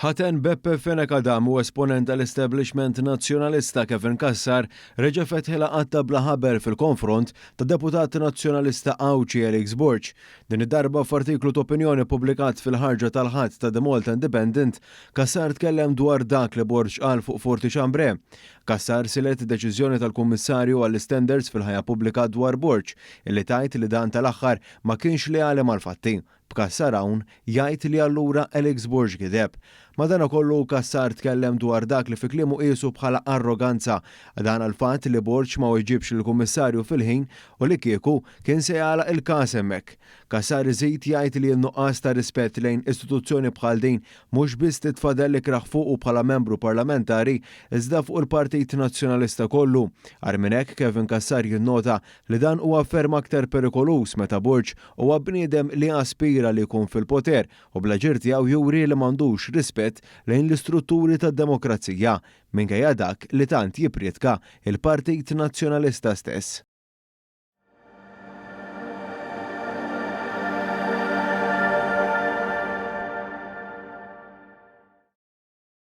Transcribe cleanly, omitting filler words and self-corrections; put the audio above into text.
Ħaten Beppe Fenekadamu, esponent tal-establishment nazzjonalista Kevin Kassar, reġa' fetħila qatta bla ħaber fil-konfront ta' deputat nazzjonalista Awċi Alex Borg. Din id-darba f'artiklu ta' opinjoni pubblikat fil-ħarġa tal-ħadd ta' The Malta Independent, Kassar tkellem dwar dak li Borg qal fuq Forti Xambre. Kassar silet deċiżjoni tal-Kummissarju għall-Standards fil-ħajja pubblika dwar Borg, illi tajt li dan tal-aħħar ma kienx leali mal-fatti. B'Kassar hawn jgħid li allura Alex Borg kideb. Madankollu Kassar tkellem dwar dak li fi kliemu qisu bħala arroganza dan għal-fatt li Borg ma weġibx il-Kummissarju fil-ħin u li kieku kien se jagħlaq il-każ hemmhekk. Kassar iżid jgħid li n-nuqqas ta' rispett lejn istituzzjoni bħal din mhux biss titfadel ikraħ fuqu bħala membru parlamentari iżda fuq il-Partit Nazzjonalista kollu. Għar minn hekk Kevin Kassar jinnota li dan huwa ferm aktar perikolus meta Borg huwa bniedem li aspira li jkun fil-poter u bla ġir tiegħu juri li m'għandux rispett lejn l-istrutturi tad-demokrazija minkejja dak li tant jippriedka il-Partit Nazzjonalista stess.